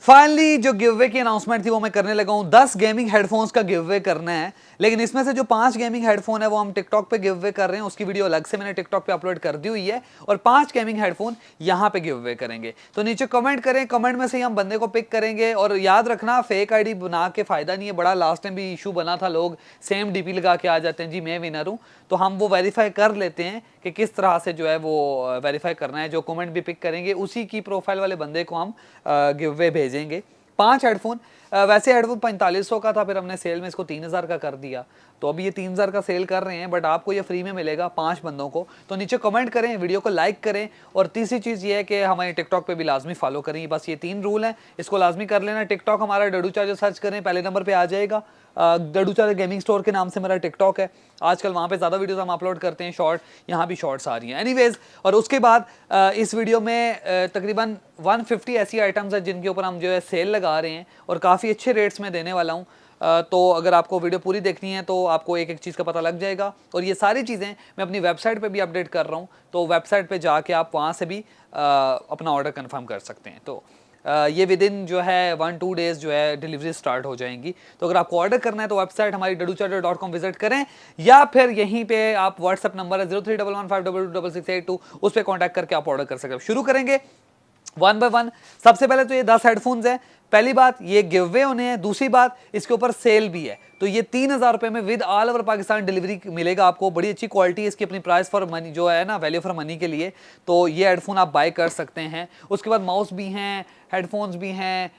Finally जो give away की announcement थी वो मैं करने लगा हूं। 10 गेमिंग हेडफोन्स का गिव अवे करना है, लेकिन इसमें से जो 5 गेमिंग हेडफोन है वो हम टिकटॉक पे गिव अवे कर रहे हैं। उसकी वीडियो अलग से मैंने टिकटॉक पे अपलोड कर दी हुई है, और 5 गेमिंग हेडफोन यहां पे गिव अवे करेंगे। तो नीचे कमेंट करें, कमेंट में से ही हम बंदे को पिक करेंगे। और याद रखना, फेक आईडी बना के फायदा नहीं है। बड़ा लास्ट टाइम भी इशू बना था, लोग सेम डीपी लगा के आ जाते हैं जी मैं विनर हूं। तो हम वो वेरीफाई कर लेते हैं कि किस तरह से जो है वो वेरीफाई करना है। जो कमेंट भी पिक करेंगे उसी की प्रोफाइल वाले बंदे को हम गिव अवे भेजेंगे। 5 हेडफोन। वैसे हेडफोन 4500 का था, फिर हमने सेल में इसको 3000 का कर दिया। तो अभी ये 3000 का सेल कर रहे हैं, बट आपको ये फ्री में मिलेगा 5 बंदों को। तो नीचे कमेंट करें, वीडियो को लाइक करें, और तीसरी चीज़ ये है कि हमारे टिकटॉक पे भी लाजमी फॉलो करें। बस ये 3 रूल हैं, इसको लाजमी कर लेना। टिकटॉक हमारा डडू चार्जर सर्च करें, पहले नंबर पर आ जाएगा। डडू चार्जर गेमिंग स्टोर के नाम से मेरा टिकटॉक है। आजकल वहाँ पे ज़्यादा वीडियोस हम अपलोड करते हैं, शॉर्ट, यहाँ भी शॉर्ट्स आ रही हैं एनीवेज। और उसके बाद इस वीडियो में तकरीबन 150 ऐसी आइटम्स है जिनके ऊपर हम जो है सेल लगा रहे हैं, और काफ़ी अच्छे रेट्स में देने वाला हूँ। तो अगर आपको वीडियो पूरी देखनी है तो आपको एक एक चीज़ का पता लग जाएगा। और ये सारी चीज़ें मैं अपनी वेबसाइट पे भी अपडेट कर रहा हूँ, तो वेबसाइट पे जाके आप वहाँ से भी अपना ऑर्डर कंफर्म कर सकते हैं। तो ये विद इन जो है 1-2 डेज़ जो है डिलीवरी स्टार्ट हो जाएंगी। तो अगर आपको ऑर्डर करना है तो वेबसाइट हमारी daducharger.com विजिट करें, या फिर यहीं पे आप व्हाट्सएप नंबर है 031152226682, उस पर कॉन्टैक्ट करके आप ऑर्डर कर सकते हैं। शुरू करेंगे 1 बाय 1। सबसे पहले तो ये 10 हेडफोन्स हैं। पहली बात, ये गिव अवे होने हैं। दूसरी बात, इसके ऊपर सेल भी है। तो ये 3000 रुपये में with all over Pakistan delivery मिलेगा आपको। बड़ी अच्छी क्वालिटी है इसकी, अपनी प्राइस फॉर मनी जो है ना, वैल्यू फॉर मनी के लिए। तो ये हेडफोन आप बाय कर सकते हैं। उसके बाद माउस भी हैं, हेडफोन्स भी हैं,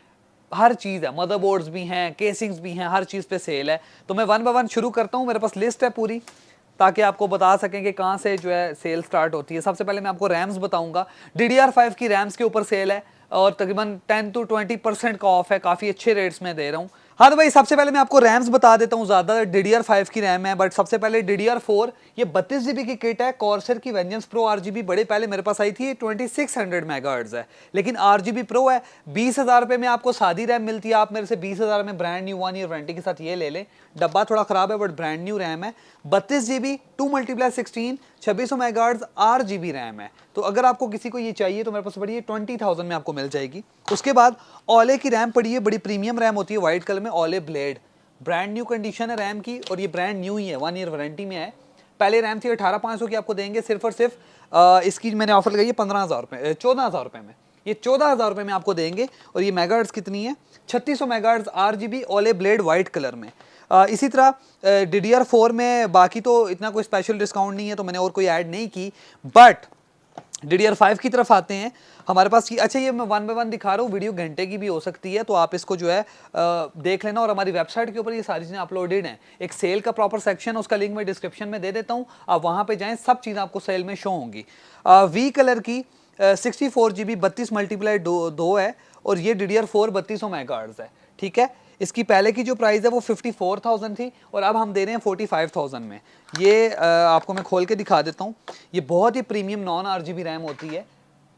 हर चीज़ है, मदरबोर्ड्स भी हैं, केसिंग्स भी हैं, हर चीज़ पे सेल है। तो मैं 1 बाय 1 शुरू करता हूँ। मेरे पास लिस्ट है पूरी, ताकि आपको बता सकें कि कहाँ से जो है सेल स्टार्ट होती है। सबसे पहले मैं आपको रैम्स बताऊंगा। DDR5 की रैम्स के ऊपर सेल है, और तकरीबन 10 to 20% का ऑफ है। काफ़ी अच्छे रेट्स में दे रहा हूँ। हाँ तो भाई, सबसे पहले मैं आपको रैम्स बता देता हूँ। ज़्यादा DDR5 की रैम है, बट सबसे पहले DDR4, ये 32 GB की किट है। कॉर्सर की वेंजेंस प्रो RGB बड़े पहले मेरे पास आई थी, 2600 मेगाहर्ट्ज़ है, लेकिन RGB प्रो है। 20,000 रुपये में आपको सादी रैम मिलती है। आप मेरे से 20,000 में ब्रांड न्यू 1 ईयर वारंटी के साथ ये ले लें। डब्बा थोड़ा ख़राब है, बट ब्रांड न्यू रैम है। 32 GB 2x16 2600 megahertz RGB RAM है। तो अगर आपको किसी को ये चाहिए तो मेरे पास पड़ी है 20,000 में आपको मिल जाएगी। उसके बाद ओले की रैम पड़ी है, बड़ी प्रीमियम रैम होती है, वाइट कलर में, ओले ब्लेड। ब्रांड न्यू कंडीशन है रैम की, और ये ब्रांड न्यू ही है, 1 ईयर वारंटी में है। पहले रैम थी 18,500 की, आपको देंगे सिर्फ और सिर्फ इसकी मैंने ऑफर लगाई है 15,000 रुपये, 14,000 रुपये में। ये 14,000 रुपये में आपको देंगे। और ये मेगाहर्ट्ज़ कितनी है? 3600 मेगाहर्ट्ज़ RGB ओले ब्लेड वाइट कलर में। इसी तरह DDR4 में बाकी तो इतना कोई स्पेशल डिस्काउंट नहीं है, तो मैंने और कोई ऐड नहीं की। बट DDR5 की तरफ आते हैं हमारे पास। अच्छा, ये मैं 1 बाय 1 दिखा रहा हूँ, वीडियो घंटे की भी हो सकती है, तो आप इसको जो है देख लेना। और हमारी वेबसाइट के ऊपर ये सारी चीज़ें अपलोडेड हैं। एक सेल का प्रॉपर सेक्शन है, उसका लिंक मैं डिस्क्रिप्शन में दे देता हूँ, आप वहाँ पे जाएँ, सब चीज़ें आपको सेल में शो होंगी। वी कलर की 64 GB 32x2 है, और ये DDR4 3200 मेगाहर्ट्ज़ है। ठीक है, इसकी पहले की जो प्राइस है वो 54,000 थी, और अब हम दे रहे हैं 45,000 में। ये आपको मैं खोल के दिखा देता हूँ। ये बहुत ही प्रीमियम नॉन RGB रैम होती है,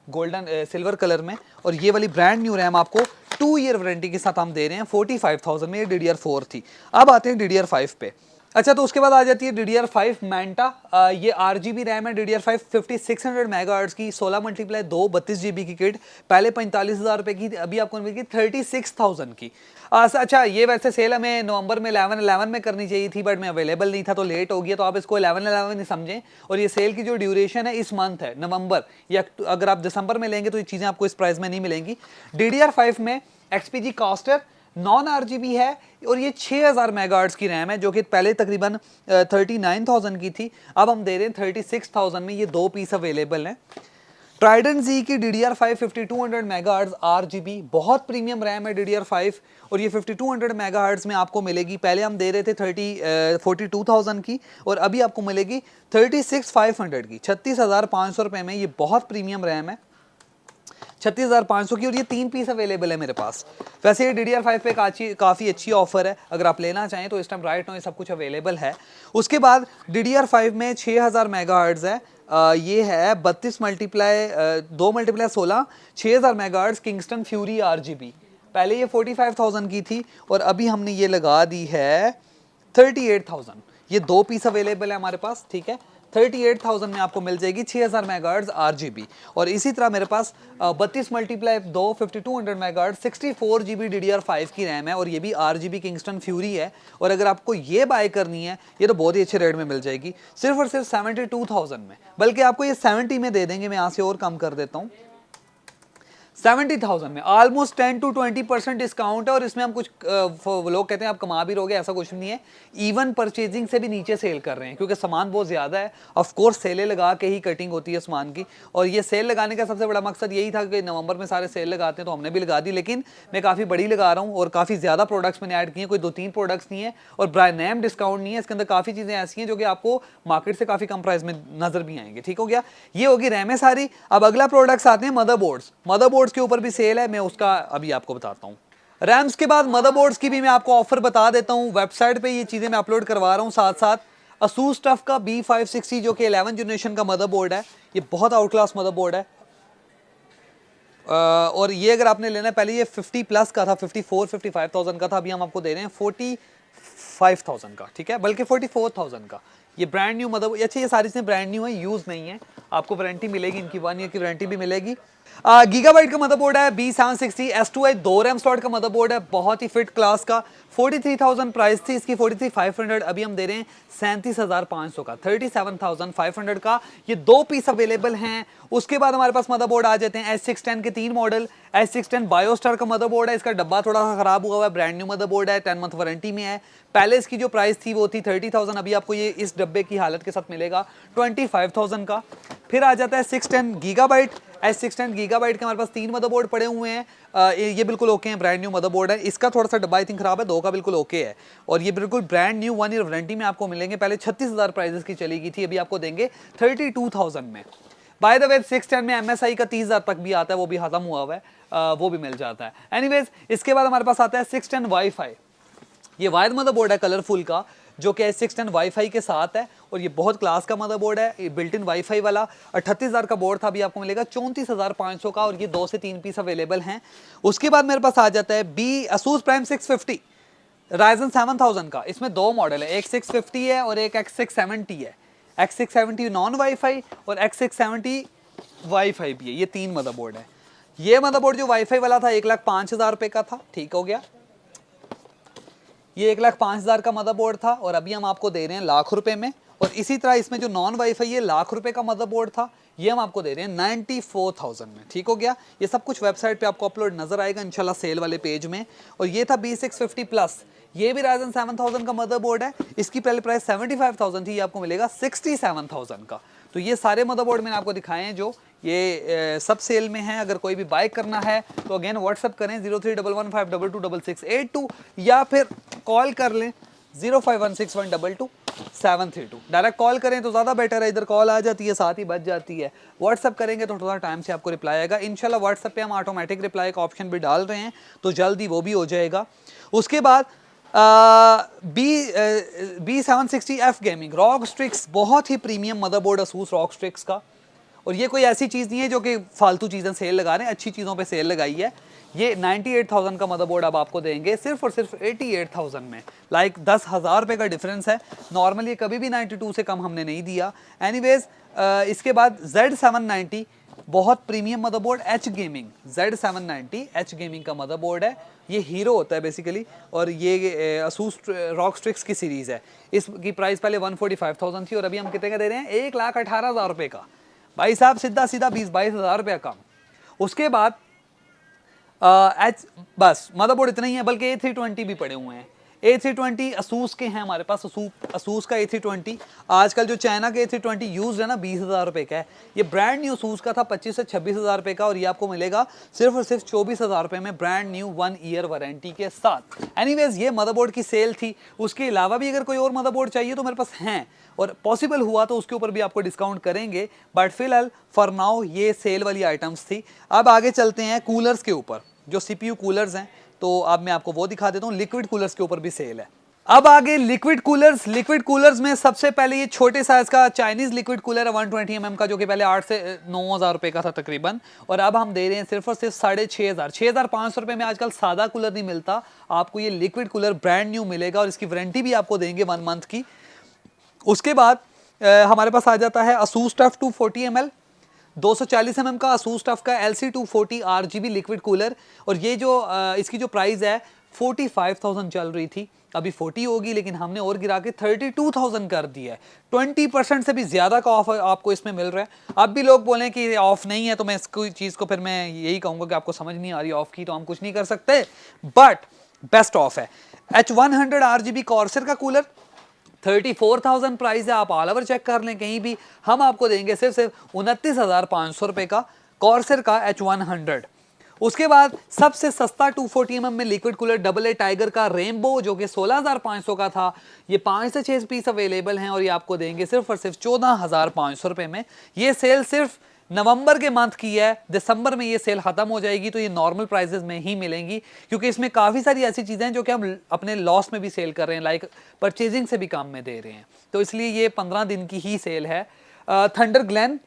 गोल्डन सिल्वर कलर में। और ये वाली ब्रांड न्यू रैम आपको 2 ईयर वारंटी के साथ हम दे रहे हैं 45,000 में। ये DDR4 थी। अब आते हैं DDR5 पे। अच्छा, तो उसके बाद आ जाती है DDR5 मैंटा। ये RGB रैम है DDR5 5600 मेगाहर्ट्ज़ की, 16x2 32 GB की किट। पहले 45,000 रुपये की, अभी आपको मिलेगी 36,000 की। अच्छा, ये वैसे सेल हमें नवंबर में 11/11 में करनी चाहिए थी, बट मैं अवेलेबल नहीं था तो लेट हो गया। तो आप इसको 11/11 नहीं समझें। और ये सेल की जो ड्यूरेशन है इस मंथ है, नवंबर, या अगर आप दिसंबर में लेंगे तो ये चीज़ें आपको इस प्राइस में नहीं मिलेंगी। DDR5 में XPG कास्टर नॉन RGB है, और ये 6000 मेगाहर्ट्ज़ की रैम है, जो कि पहले तकरीबन 39,000 की थी, अब हम दे रहे हैं 36,000 में। ये 2 पीस अवेलेबल हैं। ट्राइडेंट Z की DDR5 5200 मेगाहर्ट्ज़ RGB, बहुत प्रीमियम रैम है DDR5, और ये 5200 मेगाहर्ट्ज़ में आपको मिलेगी। पहले हम दे रहे थे 42,000 की, और अभी आपको मिलेगी 36,500 की, 36,500 रुपये में। ये बहुत प्रीमियम रैम है, 36,500 की, और ये 3 पीस अवेलेबल है मेरे पास। वैसे ये DDR5 पे काफ़ी अच्छी ऑफर है, अगर आप लेना चाहें तो इस टाइम राइट नाउ ये सब कुछ अवेलेबल है। उसके बाद DDR5 में 6000 मेगाहर्ट्ज़ है। ये है 2x16 6000 megahertz Kingston fury RGB। पहले ये 45,000 की थी, और अभी हमने ये लगा दी है 38,000। ये 2 पीस अवेलेबल है हमारे पास। ठीक है, 38,000 में आपको मिल जाएगी 6000 मेगाहर्ट्ज RGB। और इसी तरह मेरे पास 32 मल्टीप्लाई 2 5200 मेगाहर्ट्ज 64 GB DDR5 की रैम है और ये भी RGB किंगस्टन फ्यूरी है। और अगर आपको ये बाय करनी है ये तो बहुत ही अच्छे रेट में मिल जाएगी, सिर्फ और सिर्फ 72,000 में, बल्कि आपको ये 70 में दे देंगे। मैं यहाँ से और कम कर देता हूँ, 70,000 में ऑलमोस्ट 10 to 20% डिस्काउंट है। और इसमें हम कुछ लोग कहते हैं आप कमा भी रहोगे, ऐसा कुछ नहीं है। इवन परचेजिंग से भी नीचे सेल कर रहे हैं क्योंकि सामान बहुत ज़्यादा है। ऑफ कोर्स सेलें लगा के ही कटिंग होती है सामान की, और ये सेल लगाने का सबसे बड़ा मकसद यही था कि नवंबर में सारे सेल लगाते हैं, तो हमने भी लगा दी। लेकिन मैं काफ़ी बड़ी लगा रहा हूँ और काफ़ी ज़्यादा प्रोडक्ट्स मैंने ऐड किए हैं, कोई 2-3 प्रोडक्ट्स नहीं है और ब्रांड नेम डिस्काउंट नहीं है। इसके अंदर काफ़ी चीज़ें ऐसी हैं जो कि आपको मार्केट से काफ़ी कम प्राइस में नजर भी आएंगे। ठीक हो गया, ये होगी रैमें सारी। अब अगला प्रोडक्ट्स आते हैं मदरबोर्ड्स। मदरबोर्ड्स के ऊपर भी सेल है, मैं उसका अभी आपको बताता हूँ। रैम्स के बाद मदरबोर्ड्स की भी मैं आपको ऑफर बता देता हूँ। वेबसाइट पे ये चीज़ें मैं अपलोड करवा रहा हूँ साथ साथ। Asus TUF का B560 जो कि 11 जनरेशन का मदरबोर्ड है, ये बहुत आउट क्लास मदरबोर्ड है। और ये अगर आपने लेना है, पहले ये 50 प्लस का था, 54-55,000 का था, अभी हम आपको दे रहे हैं 45,000 का, ठीक है, बल्कि 44,000 का। ये ब्रांड न्यू मदरबोर्ड, अच्छा ये सारी चीज़ें ब्रांड न्यू है, यूज़ नहीं है। आपको वारंटी मिलेगी इनकी, 1 ईयर की वारंटी भी मिलेगी। गीगाबाइट का मदरबोर्ड है, B760 S2i 2 रैम स्लॉट का मदरबोर्ड है, बहुत ही फिट क्लास का। 43,000 प्राइस थी इसकी, 43,500, अभी हम दे रहे हैं 37,500 का, 37,500 का। ये 2 पीस अवेलेबल हैं। उसके बाद हमारे पास मदरबोर्ड आ जाते हैं S610 के 3 मॉडल। S610 बायोस्टार का मदरबोर्ड है, इसका डब्बा थोड़ा सा खराब हुआ है, ब्रांड न्यू मदरबोर्ड है, 10 मंथ वारंटी में है। पहले इसकी जो प्राइस थी वो थी 30,000, अभी आपको ये इस डब्बे की हालत के साथ मिलेगा 25,000 का। फिर आ जाता है 610 गीगाबाइट। S610 गीगाबाइट के हमारे पास 3 मदरबोर्ड पड़े हुए हैं। ये बिल्कुल ओके हैं, ब्रांड न्यू मदरबोर्ड है। इसका थोड़ा सा डब्बा आई थिंक खराब है, 2 का बिल्कुल ओके है। और ये बिल्कुल ब्रांड न्यू 1 ईयर वारंटी में आपको मिलेंगे। पहले 36,000 प्राइजेस की चली गई थी, अभी आपको देंगे 32,000 में। बाय द वे 610 में MSI का 30,000 तक भी आता है, वो भी खत्म हुआ हुआ है, वो भी मिल जाता है। एनीवेज, इसके बाद हमारे पास आता है 610 वाईफाई। ये वायर्ड मदरबोर्ड है कलरफुल का, जो कि S610 वाईफाई के साथ है और ये बहुत क्लास का मदरबोर्ड है। ये बिल्ट इन वाईफाई वाला 38,000 का बोर्ड था, अभी आपको मिलेगा 34,500 का, और ये 2 से 3 पीस अवेलेबल हैं। उसके बाद मेरे पास आ जाता है Asus Prime 650 Ryzen 7000 का। इसमें 2 मॉडल है, एक 650 है और एक X670 है। X670 नॉन वाईफाई और X670 वाईफाई भी है। ये 3 मदरबोर्ड है। ये मदरबोर्ड जो वाईफाई वाला था 1,05,000 रुपये का था, ठीक हो गया। ये 1,05,000 का मदरबोर्ड था और अभी हम आपको दे रहे हैं लाख रुपए में। और इसी तरह इसमें जो नॉन वाईफाई ये लाख रुपए का मदरबोर्ड था, ये हम आपको दे रहे हैं 94,000 में, ठीक हो गया। ये सब कुछ वेबसाइट पे आपको अपलोड नजर आएगा इंशाल्लाह सेल वाले पेज में। और ये था B650 प्लस, ये भी Ryzen 7000 का मदरबोर्ड है। इसकी पहले प्राइस 75,000 थी, ये आपको मिलेगा 67,000 का। तो ये सारे मदरबोर्ड मैंने आपको दिखाए हैं जो ये सब सेल में हैं। अगर कोई भी बाय करना है तो अगेन व्हाट्सअप करें 031152226682 या फिर कॉल कर लें 0516122732। डायरेक्ट कॉल करें तो ज़्यादा बेटर है, इधर कॉल आ जाती है साथ ही बच जाती है। व्हाट्सअप करेंगे तो थोड़ा टाइम से आपको रिप्लाई आएगा इंशाल्लाह। व्हाट्सअप पे हम ऑटोमेटिक रिप्लाई का ऑप्शन भी डाल रहे हैं, तो जल्दी वो भी हो जाएगा। उसके बाद B760F गेमिंग रॉक स्ट्रिक्स, बहुत ही प्रीमियम मदरबोर्ड Asus रॉक स्ट्रिक्स का। और ये कोई ऐसी चीज़ नहीं है जो कि फालतू चीज़ें सेल लगा रहे हैं, अच्छी चीज़ों पे सेल लगाई है। ये 98,000 का मदरबोर्ड अब आपको देंगे सिर्फ और सिर्फ 88,000 में। लाइक 10,000 रुपये का डिफरेंस है। नॉर्मली कभी भी 92 से कम हमने नहीं दिया। एनीवेज, इसके बाद Z790 बहुत premium motherboard H gaming, Z790 H gaming का मदरबोर्ड है। ये हीरो होता है बेसिकली, और ये Asus रॉक स्ट्रिक्स की सीरीज़ है। इसकी प्राइस पहले 145,000 थी और अभी हम कितने का दे रहे हैं, 1,18,000 रुपये का। भाई साहब सीधा सीधा 20-22 हज़ार रुपया कम। उसके बाद बस मदरबोर्ड इतना ही है, बल्कि A320 भी पड़े हुए हैं। A320 Asus के हैं हमारे पास। Asus का A320 आजकल जो चाइना के A320 यूज है ना, 20,000 रुपये का है। ये ब्रांड न्यू Asus का था 25 से 26,000 रुपये का, और ये आपको मिलेगा सिर्फ और सिर्फ 24,000 रुपये में, ब्रांड न्यू 1 ईयर वारंटी के साथ। एनीवेज, ये मदरबोर्ड की सेल थी। उसके अलावा भी अगर कोई और मदरबोर्ड चाहिए तो मेरे पास हैं, और पॉसिबल हुआ तो उसके ऊपर भी आपको डिस्काउंट करेंगे। बट फिलहाल फॉर नाउ ये सेल वाली आइटम्स थी। अब आगे चलते हैं कूलर्स के ऊपर, जो CPU कूलर्स हैं, तो अब मैं आपको वो दिखा देता हूँ। लिक्विड कूलर्स के ऊपर भी सेल है। अब आगे लिक्विड कूलर्स। लिक्विड कूलर्स में सबसे पहले ये छोटे साइज का चाइनीज लिक्विड कूलर है 120 mm का, जो कि पहले 8 से 9,000 रुपये का था तकरीबन, और अब हम दे रहे हैं सिर्फ और सिर्फ 6,500 6,500 रुपये में। आजकल सादा कूलर नहीं मिलता आपको, ये लिक्विड कूलर ब्रांड न्यू मिलेगा और इसकी वारंटी भी आपको देंगे 1 मंथ की। उसके बाद हमारे पास आ जाता है Asus Tough 240 ml 240 mm का Asus Tough का LC240 RGB लिक्विड कूलर। और ये जो इसकी जो प्राइस है 45,000 चल रही थी, अभी 40 होगी, लेकिन हमने और गिरा के 32,000 कर दिया है। 20% से भी ज़्यादा का ऑफ आपको इसमें मिल रहा है। अब भी लोग बोलें कि ऑफ नहीं है, तो मैं इसको चीज़ को फिर मैं यही कहूँगा कि आपको समझ नहीं आ रही ऑफ की, तो हम कुछ नहीं कर सकते, बट बेस्ट ऑफ है। H100 RGB कॉर्सर का कूलर 34,000 प्राइस है, आप ऑल ओवर चेक कर लें कहीं भी, हम आपको देंगे सिर्फ 29,500 रुपये का कॉर्सर का H100। उसके बाद सबसे सस्ता 240 mm में liquid cooler double A tiger का रेनबो जो कि 16,500 का था, ये 5 से 6 पीस अवेलेबल हैं और ये आपको देंगे सिर्फ और सिर्फ 14,500 रुपये में। ये सेल सिर्फ नवंबर के मंथ की है, दिसंबर में ये सेल खत्म हो जाएगी, तो ये नॉर्मल प्राइसेस में ही मिलेंगी, क्योंकि इसमें काफ़ी सारी ऐसी चीज़ें हैं जो कि हम अपने लॉस में भी सेल कर रहे हैं, लाइक परचेजिंग से भी काम में दे रहे हैं, तो इसलिए ये 15 दिन की ही सेल है। थंडर ग्लैन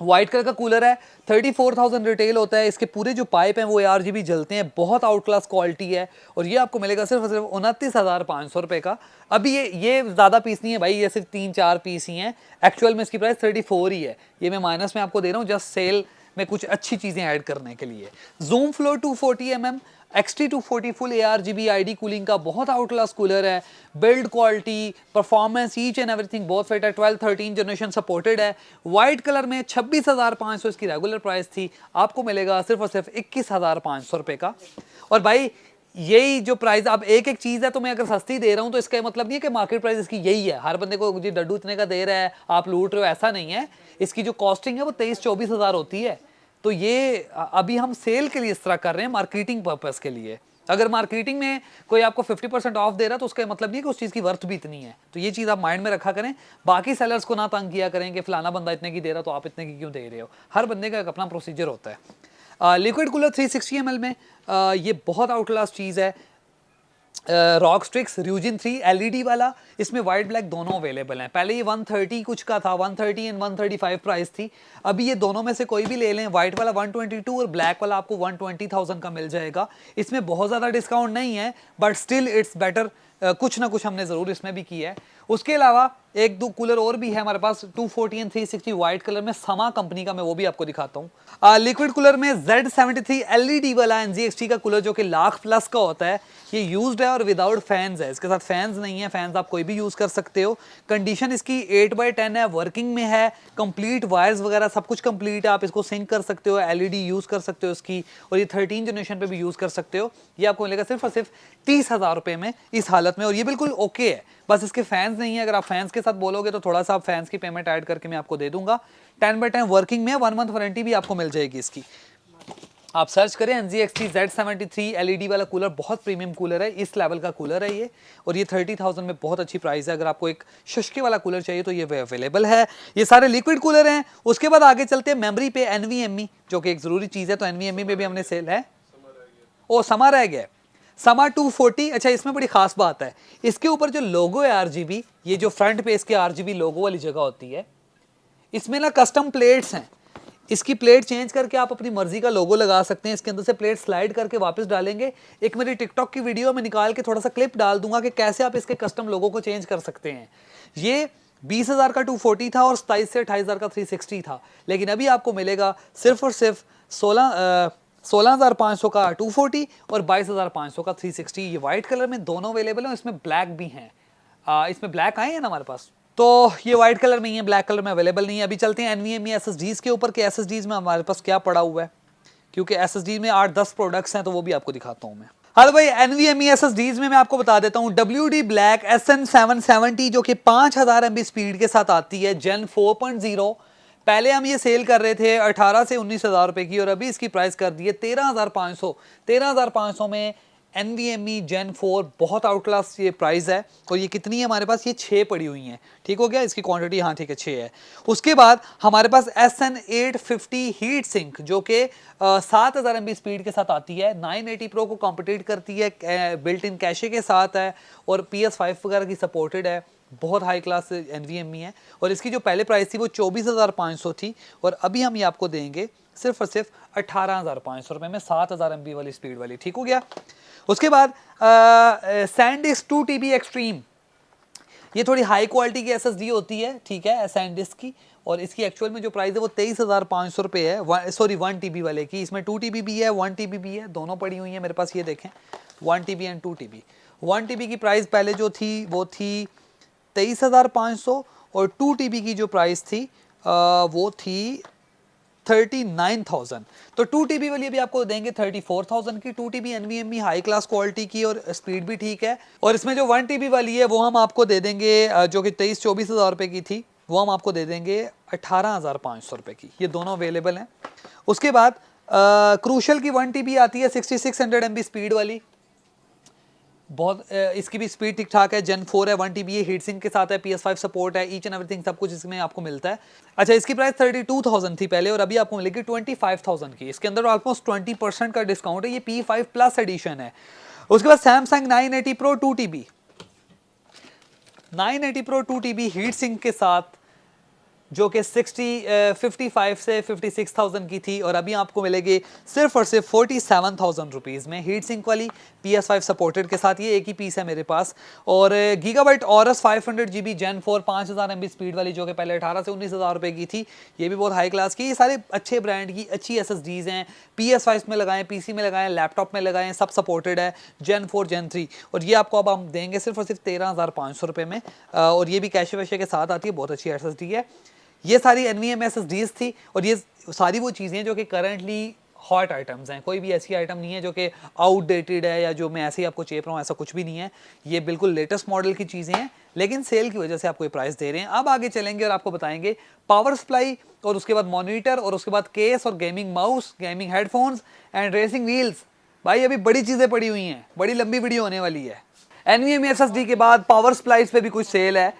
वाइट कलर का कूलर है, 34,000 रिटेल होता है, इसके पूरे जो पाइप हैं वो ARGB जलते हैं, बहुत आउट क्लास क्वालिटी है, और ये आपको मिलेगा सिर्फ और सिर्फ 29,500 रुपये का। अभी ये ज़्यादा पीस नहीं है भाई, ये सिर्फ 3-4 पीस ही हैं, एक्चुअल में इसकी प्राइस 34 ही है, ये मैं माइनस में आपको दे रहा हूँ जस्ट सेल में कुछ अच्छी चीज़ें ऐड करने के लिए। Zoom flow 240 mm XT240 full ARGB ID cooling का बहुत आउट क्लास कूलर है, build quality, performance, each and everything बहुत फिट है, 12-13 जनरेशन सपोर्टेड है। वाइट कलर में 26,500 इसकी रेगुलर प्राइस थी, आपको मिलेगा सिर्फ और सिर्फ 21,500 रुपये का। और भाई यही जो प्राइस, अब एक एक चीज़ है, तो मैं अगर सस्ती दे रहा हूँ तो इसका मतलब नहीं है कि मार्केट प्राइस इसकी यही है, हर बंदे को जी डड्डू इतने का दे रहा है आप लूट रहे हो, ऐसा नहीं है। इसकी जो कॉस्टिंग है वो 23-24 हज़ार होती है, तो ये अभी हम सेल के लिए इस तरह कर रहे हैं, मार्केटिंग पर्पस के लिए। अगर मार्केटिंग में कोई आपको 50% ऑफ दे रहा है तो उसका मतलब नहीं है कि उस चीज़ की वर्थ भी इतनी है, तो ये चीज़ आप माइंड में रखा करें। बाकी सेलर्स को ना तंग किया करें कि फलाना बंदा इतने की दे रहा तो आप इतने की क्यों दे रहे हो, हर बंदे का एक अपना प्रोसीजर होता है। लिक्विड कूलर 360 ml में ये बहुत आउट क्लास चीज़ है, रॉक स्ट्रिक्स र्यूजिन 3 LED वाला, इसमें वाइट ब्लैक दोनों अवेलेबल हैं। पहले ये 130 कुछ का था, 130 एंड 135 प्राइस थी, अभी ये दोनों में से कोई भी ले लें, वाइट वाला 122 और ब्लैक वाला आपको 120,000 का मिल जाएगा। इसमें बहुत ज़्यादा डिस्काउंट नहीं है, बट स्टिल इट्स बेटर, कुछ ना कुछ हमने ज़रूर इसमें भी किया है। उसके अलावा एक दो कूलर और भी है हमारे पास 240 एंड 360 वाइट कलर में, समा कंपनी का, मैं वो भी आपको दिखाता हूँ। लिक्विड कूलर में Z73 LED वाला NZXT का कूलर जो कि लाख प्लस का होता है, ये यूज्ड है और विदाउट फैंस है, इसके साथ फैंस नहीं है, फैंस आप कोई भी यूज़ कर सकते हो। कंडीशन इसकी 8/10 है, वर्किंग में है, कंप्लीट वायर्स वगैरह सब कुछ कंप्लीट है, आप इसको सिंक कर सकते हो, LED यूज़ कर सकते हो इसकी, और ये 13 जनरेशन पे भी यूज़ कर सकते हो। ये आपको मिलेगा सिर्फ और सिर्फ 30,000 रुपये में इस हालत में, और ये बिल्कुल ओके है, बस इसके फैंस नहीं है। अगर आप फैंस के साथ बोलोगे तो थोड़ा सा आप फैंस की पेमेंट ऐड करके मैं आपको दे दूंगा। 10/10 वर्किंग में, 1 मंथ वारंटी भी आपको मिल जाएगी इसकी। आप सर्च करें NZXT Z73 LED वाला कूलर, बहुत प्रीमियम कूलर है, इस लेवल का कूलर है ये, और ये 30,000 में बहुत अच्छी प्राइस है। अगर आपको एक शुष्के वाला कूलर चाहिए तो ये अवेलेबल है। ये सारे लिक्विड कूलर हैं। उसके बाद आगे चलते हैं मेमोरी पे, NVMe जो कि एक ज़रूरी चीज़ है, तो NVMe में भी हमने सेल है। ओ समा रह गया, समा 240। अच्छा, इसमें बड़ी खास बात है, इसके ऊपर जो लोगो है RGB, ये जो फ्रंट पे इसके RGB लोगो वाली जगह होती है, इसमें ना कस्टम प्लेट्स हैं, इसकी प्लेट चेंज करके आप अपनी मर्जी का लोगो लगा सकते हैं। इसके अंदर से प्लेट स्लाइड करके वापस डालेंगे। एक मेरी टिकटॉक की वीडियो में निकाल के थोड़ा सा क्लिप डाल दूंगा कि कैसे आप इसके कस्टम लोगो को चेंज कर सकते हैं। ये 20,000 का 240 था और 27 से 28,000 का 360 था, लेकिन अभी आपको मिलेगा सिर्फ और सिर्फ 16,500 का 240 और 22,500 का 360। ये वाइट कलर में दोनों अवेलेबल हैं, इसमें ब्लैक भी हैं। इसमें ब्लैक आए हैं ना हमारे पास, तो ये वाइट कलर में ही है, ब्लैक कलर में अवेलेबल नहीं है। अभी चलते हैं NVMe SSDs के ऊपर, कि SSDs में हमारे पास क्या पड़ा हुआ है, क्योंकि SSD में 8-10 प्रोडक्ट्स हैं, तो वो भी आपको दिखाता हूँ मैं। हाँ भाई, NVMe SSDs में मैं आपको बता देता हूँ WD Black SN770 जो कि 5000 MB स्पीड के साथ आती है, Gen 4.0। पहले हम ये सेल कर रहे थे 18 से 19,000 रुपए की, और अभी इसकी प्राइस कर दी है 13,500 में। NVMe Gen 4 बहुत आउट क्लास ये प्राइस है, और ये कितनी है हमारे पास, ये 6 पड़ी हुई हैं, ठीक हो गया इसकी क्वांटिटी, हाँ ठीक है 6 है। उसके बाद हमारे पास SN850 हीट सिंक जो कि 7,000 MB स्पीड के साथ आती है, 980 Pro को कॉम्पिटेट करती है, बिल्ट इन कैशे के साथ है, और PS5 वगैरह की सपोर्टेड है, बहुत हाई क्लास NVMe है। और इसकी जो पहले प्राइस थी वो 24,500 थी, और अभी हम ये आपको देंगे सिर्फ और सिर्फ 18,500 रुपये में, 7,000 MB वाली स्पीड वाली, ठीक हो गया। उसके बाद SanDisk 2 TB एक्सट्रीम, ये थोड़ी हाई क्वालिटी की SSD होती है, ठीक है, SanDisk की, और इसकी एक्चुअल में जो प्राइस है वो 23,500 रुपये है, सॉरी 1 TB वाले की। इसमें 2 TB भी है, 1 TB भी है, दोनों पड़ी हुई है मेरे पास, ये देखें 1 TB एंड 2 TB। 1 TB की प्राइस पहले जो थी वो थी 23,500 और 2 TB की जो प्राइस थी वो थी 39,000। तो 2 TB वाली भी आपको देंगे 34,000 की। 2 TB NVMe high class quality की और स्पीड भी ठीक है। और इसमें जो 1 TB वाली है वो हम आपको दे देंगे जो कि 23-24 हज़ार रुपये की थी, वो हम आपको दे देंगे 18,500 रुपये की। ये दोनों अवेलेबल हैं। उसके बाद क्रूशल की 1 TB आती है 6600 MB स्पीड वाली, बहुत इसकी भी स्पीड ठीक ठाक है। Gen 4 है, 1 TB है, हीट सिंक के साथ है, PS5 सपोर्ट है, ईच एंड एवरीथिंग सब कुछ इसमें आपको मिलता है। अच्छा, इसकी प्राइस 32,000 थी पहले और अभी आपको मिलेगी 25,000 की। इसके अंदर ऑलमोस्ट 20% का डिस्काउंट है। ये P5 प्लस एडिशन है। उसके बाद Samsung 980 Pro 2 TB, 980 Pro 2 TB heat sink के साथ, जो कि 55 से 56,000 की थी और अभी आपको मिलेगी सिर्फ और सिर्फ 47,000 रुपीज़ में, हीट सिंक वाली, PS5 सपोर्टेड के साथ। ये एक ही पीस है मेरे पास। और gigabyte Aorus 500 GB Gen 4 5000 MB speed वाली, जो कि पहले 18 से 19,000 रुपये की थी, ये भी बहुत हाई क्लास की। ये सारे अच्छे ब्रांड की अच्छी SSDs हैं। PS5 में लगाएं, PC में लगाएं, लैपटॉप में लगाएं, सब सपोर्टेड है। Gen 4 Gen 3, और ये आपको अब हम देंगे सिर्फ और सिर्फ 13,500 रुपये में। और ये भी कैशे वैशे के साथ आती है, बहुत अच्छी SSD है। ये सारी NVMe SSDs थी और ये सारी वो चीज़ें जो कि करंटली हॉट आइटम्स हैं। कोई भी ऐसी आइटम नहीं है जो कि आउटडेटेड है या जो मैं ऐसे ही आपको चेप रहा हूँ, ऐसा कुछ भी नहीं है। ये बिल्कुल लेटेस्ट मॉडल की चीज़ें हैं, लेकिन सेल की वजह से आपको ये प्राइस दे रहे हैं। अब आगे चलेंगे और आपको बताएंगे पावर सप्लाई और उसके बाद मॉनिटर और उसके बाद केस और gaming mouse, gaming headphones and racing wheels. भाई अभी बड़ी चीज़ें पड़ी हुई हैं, बड़ी लंबी वीडियो होने वाली है। NVMe SSD के बाद पावर सप्लाईज पे भी कुछ सेल है।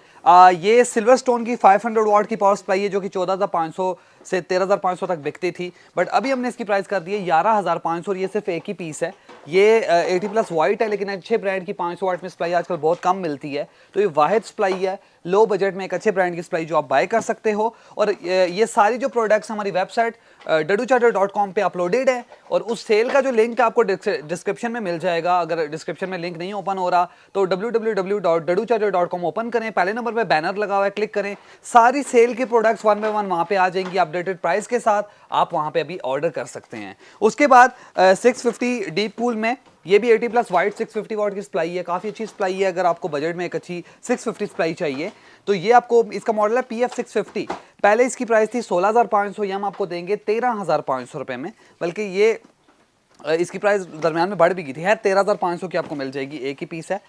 ये सिल्वर स्टोन की 500 वाट की पावर सप्लाई है, जो कि 14,500 से 13,500 तक बिकती थी, बट अभी हमने इसकी प्राइस कर दी है 11,500 और ये सिर्फ एक ही पीस है। ये 80+ वाइट है, लेकिन अच्छे ब्रांड की 500 वाट में सप्लाई आजकल बहुत कम मिलती है, तो ये वाहिद सप्लाई है लो बजट में एक अच्छे ब्रांड की सप्लाई जो आप बाय कर सकते हो। और ये सारी जो प्रोडक्ट्स हमारी वेबसाइट daduchatter.com पे अपलोडेड है, और उस सेल का जो लिंक आपको डिस्क्रिप्शन में मिल जाएगा। अगर डिस्क्रिप्शन में लिंक नहीं ओपन हो रहा तो www.daduchatter.com ओपन करें, पहले नंबर पे बैनर लगा हुआ है, क्लिक करें, सारी सेल की प्रोडक्ट्स 1 बाय 1 वहाँ पे आ जाएंगी अपडेटेड प्राइस के साथ। आप वहाँ पे अभी ऑर्डर कर सकते हैं। उसके बाद 650 डीप कूल में ये भी 80+ वाइट 650 वाट की सप्लाई है, काफ़ी अच्छी सप्लाई है। अगर आपको बजट में एक अच्छी 650 सप्लाई चाहिए तो ये आपको, इसका मॉडल है PF 650। पहले इसकी प्राइस थी 16,500, ये हम आपको देंगे 13,500 रुपये में, बल्कि ये इसकी प्राइस दरमियान में बढ़ भी गई थी। है 13,500 की आपको मिल जाएगी, एक ही पीस है।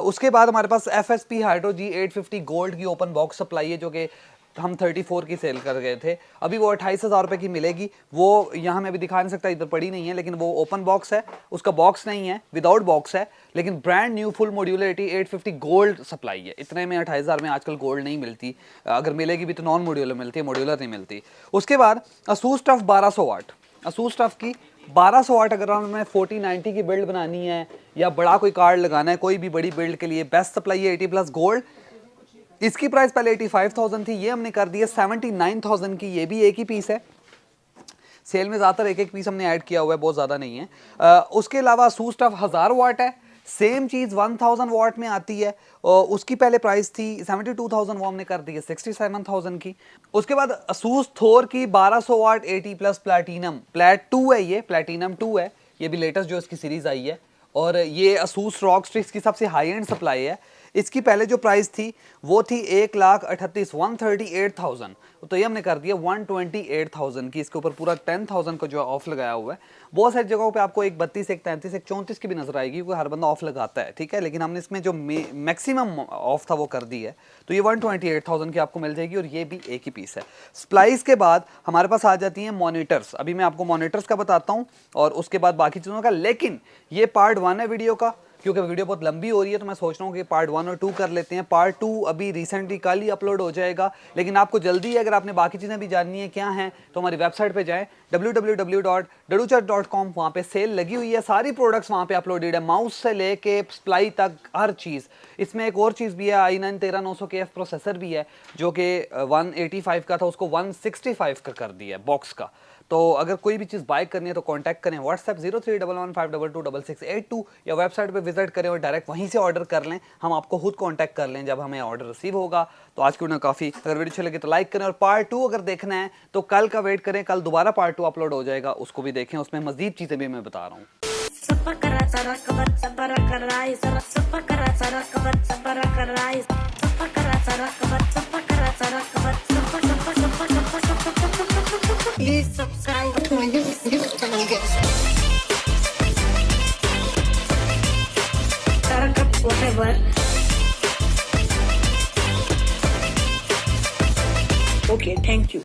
उसके बाद हमारे पास FSP हाइड्रो G850 गोल्ड की ओपन बॉक्स सप्लाई है, जो कि हम 34 की सेल कर गए थे, अभी वो 28,000 रुपये की मिलेगी। वो यहाँ मैं अभी दिखा नहीं सकता, इधर पड़ी नहीं है, लेकिन वो ओपन बॉक्स है, उसका बॉक्स नहीं है, विदाउट बॉक्स है, लेकिन brand new full modularity 850 gold supply है। इतने में 28,000 में आजकल गोल्ड नहीं मिलती, अगर मिलेगी भी तो नॉन मॉड्यूलर मिलती है, मॉड्यूलर नहीं मिलती। उसके बाद ASUS TUF 1200 वाट, ASUS TUF की 1200 वाट, अगर हमें 4090 की बिल्ड बनानी है या बड़ा कोई कार्ड लगाना है कोई भी बड़ी बिल्ड के लिए, बेस्ट सप्लाई है 80+ गोल्ड। इसकी प्राइस पहले 85,000 थी, ये हमने कर दी है 79,000 की। ये भी एक ही पीस है, सेल में ज़्यादातर एक एक पीस हमने ऐड किया हुआ है, बहुत ज़्यादा नहीं है। उसके अलावा ASUS TUF 1000 वाट है, सेम चीज़ 1000 वाट में आती है, और उसकी पहले प्राइस थी 72,000, वो हमने कर दी है 67,000 की। उसके बाद ASUS THOR की 1200 वाट 80+ प्लैटिनम, प्लैट 2 है, ये प्लैटिनम 2 है, ये भी लेटेस्ट जो इसकी सीरीज़ आई है। और ये ASUS ROG Strix की सबसे हाई एंड सप्लाई है। इसकी पहले जो प्राइस थी वो थी 1,38,000, तो ये हमने कर दिया 128,000 की। इसके ऊपर पूरा 10,000 का जो ऑफ लगाया हुआ है। बहुत सारी जगहों पे आपको एक 32, एक 33, एक 34 की भी नजर आएगी, क्योंकि हर बंदा ऑफ लगाता है, ठीक है, लेकिन हमने इसमें जो मैक्सिमम ऑफ था वो कर दी है, तो ये 128,000 की आपको मिल जाएगी, और ये भी एक ही पीस है। सप्लाईज के बाद हमारे पास आ जाती हैं मॉनिटर्स। अभी मैं आपको मॉनिटर्स का बताता हूँ और उसके बाद बाकी चीज़ों का, लेकिन ये पार्ट 1 है वीडियो का, क्योंकि वीडियो बहुत लंबी हो रही है, तो मैं सोच रहा हूँ कि पार्ट 1 और 2 कर लेते हैं। पार्ट 2 अभी रिसेंटली कल ही अपलोड हो जाएगा, लेकिन आपको जल्दी है, अगर आपने बाकी चीज़ें भी जाननी है क्या हैं, तो हमारी वेबसाइट पे जाएं www.daduchat.com, वहाँ पे सेल लगी हुई है, सारी प्रोडक्ट्स वहाँ पे अपलोडेड है, माउस से लेके सप्लाई तक हर चीज़। इसमें एक और चीज़ भी है, i9 13900KF प्रोसेसर भी है, जो कि 185 का था, उसको 165 का कर दिया है बॉक्स का। तो अगर कोई भी चीज़ बाय करनी है तो कॉन्टैक्ट करें व्हाट्सएप 0311522682 या वेबसाइट पर विजिट करें और डायरेक्ट वहीं से ऑर्डर कर लें। हम आपको खुद कॉन्टैक्ट कर लें जब हमें ऑर्डर रिसीव होगा। तो आज की वीडियो काफ़ी, अगर वीडियो अच्छी लगे तो लाइक करें और पार्ट 2 अगर देखना है तो कल का वेट करें, कल दोबारा पार्ट 2 अपलोड हो जाएगा, उसको भी देखें, उसमें मजीद चीज़ें भी मैं बता रहा हूँ। Please subscribe to my YouTube channel, guys. Tarakat, whatever. Okay, thank you.